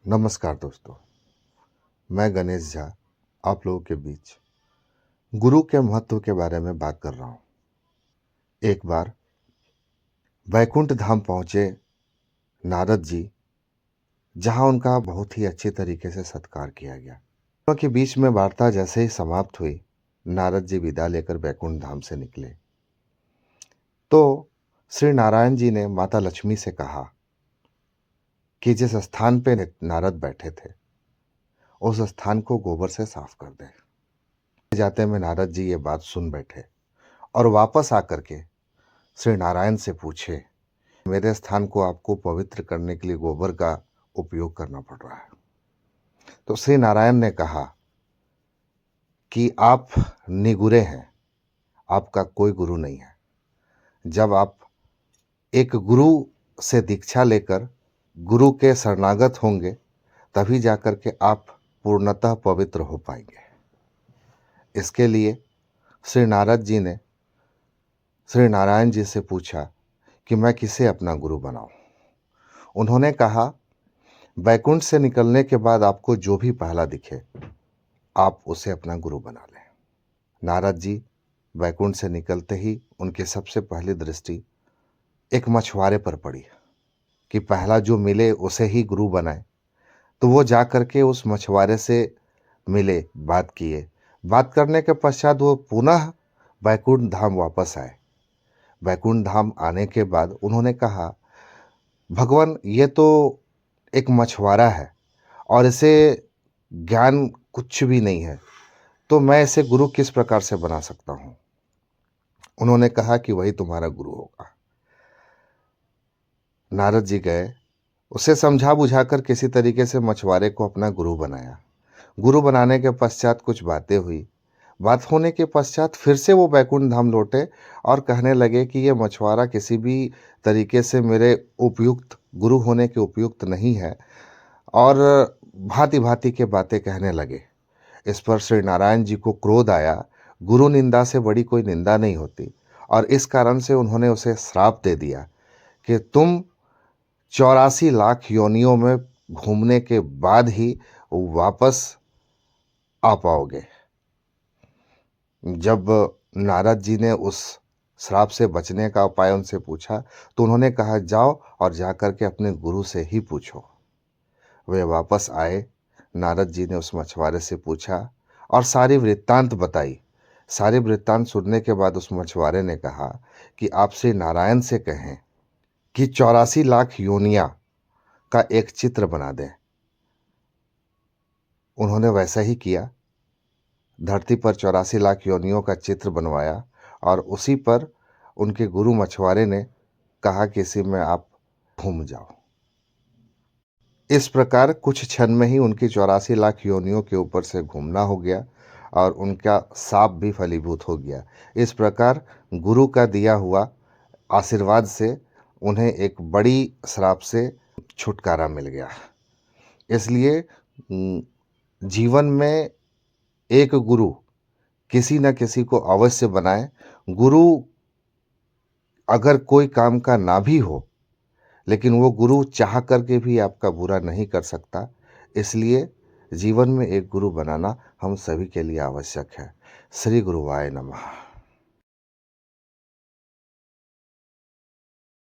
नमस्कार दोस्तों, मैं गणेश झा आप लोगों के बीच गुरु के महत्व के बारे में बात कर रहा हूँ। एक बार वैकुंठ धाम पहुँचे नारद जी, जहाँ उनका बहुत ही अच्छे तरीके से सत्कार किया गया। दोनों के बीच में वार्ता जैसे ही समाप्त हुई, नारद जी विदा लेकर वैकुंठ धाम से निकले तो श्री नारायण जी ने माता लक्ष्मी से कहा कि जिस स्थान पे नारद बैठे थे उस स्थान को गोबर से साफ कर दें। जाते में नारद जी ये बात सुन बैठे और वापस आकर के श्री नारायण से पूछे, मेरे स्थान को आपको पवित्र करने के लिए गोबर का उपयोग करना पड़ रहा है। तो श्री नारायण ने कहा कि आप निगुरे हैं, आपका कोई गुरु नहीं है। जब आप एक गुरु से दीक्षा लेकर गुरु के शरणागत होंगे तभी जाकर के आप पूर्णतः पवित्र हो पाएंगे। इसके लिए श्री नारद जी ने श्री नारायण जी से पूछा कि मैं किसे अपना गुरु बनाऊं। उन्होंने कहा, वैकुंठ से निकलने के बाद आपको जो भी पहला दिखे आप उसे अपना गुरु बना लें। नारद जी वैकुंठ से निकलते ही उनकी सबसे पहली दृष्टि एक मछुआरे पर पड़ी कि पहला जो मिले उसे ही गुरु बनाए। तो वो जा करके उस मछुआरे से मिले, बात किए। बात करने के पश्चात वो पुनः वैकुंठ धाम वापस आए। वैकुंठ धाम आने के बाद उन्होंने कहा, भगवान ये तो एक मछुआरा है और इसे ज्ञान कुछ भी नहीं है, तो मैं इसे गुरु किस प्रकार से बना सकता हूँ। उन्होंने कहा कि वही तुम्हारा गुरु होगा। नारद जी गए, उसे समझा बुझाकर किसी तरीके से मछुआरे को अपना गुरु बनाया। गुरु बनाने के पश्चात कुछ बातें हुई। बात होने के पश्चात फिर से वो वैकुंठ धाम लौटे और कहने लगे कि ये मछुआरा किसी भी तरीके से मेरे उपयुक्त गुरु होने के उपयुक्त नहीं है, और भांति भांति के बातें कहने लगे। इस पर श्री नारायण जी को क्रोध आया। गुरु निंदा से बड़ी कोई निंदा नहीं होती, और इस कारण से उन्होंने उसे श्राप दे दिया कि तुम 84 लाख योनियों में घूमने के बाद ही वापस आ पाओगे। जब नारद जी ने उस श्राप से बचने का उपाय उनसे पूछा तो उन्होंने कहा, जाओ और जाकर के अपने गुरु से ही पूछो। वे वापस आए। नारद जी ने उस मछुआरे से पूछा और सारी वृत्तांत बताई। सारी वृत्तांत सुनने के बाद उस मछुआरे ने कहा कि आप श्री नारायण से कहें कि 84 लाख योनियां का एक चित्र बना दें। उन्होंने वैसा ही किया। धरती पर 84 लाख योनियों का चित्र बनवाया और उसी पर उनके गुरु मछुआरे ने कहा कि इसी में आप घूम जाओ। इस प्रकार कुछ क्षण में ही उनकी 84 लाख योनियों के ऊपर से घूमना हो गया और उनका साप भी फलीभूत हो गया। इस प्रकार गुरु का दिया हुआ आशीर्वाद से उन्हें एक बड़ी श्राप से छुटकारा मिल गया। इसलिए जीवन में एक गुरु किसी न किसी को अवश्य बनाए। गुरु अगर कोई काम का ना भी हो, लेकिन वो गुरु चाह करके भी आपका बुरा नहीं कर सकता। इसलिए जीवन में एक गुरु बनाना हम सभी के लिए आवश्यक है। श्री गुरुवाय नमः।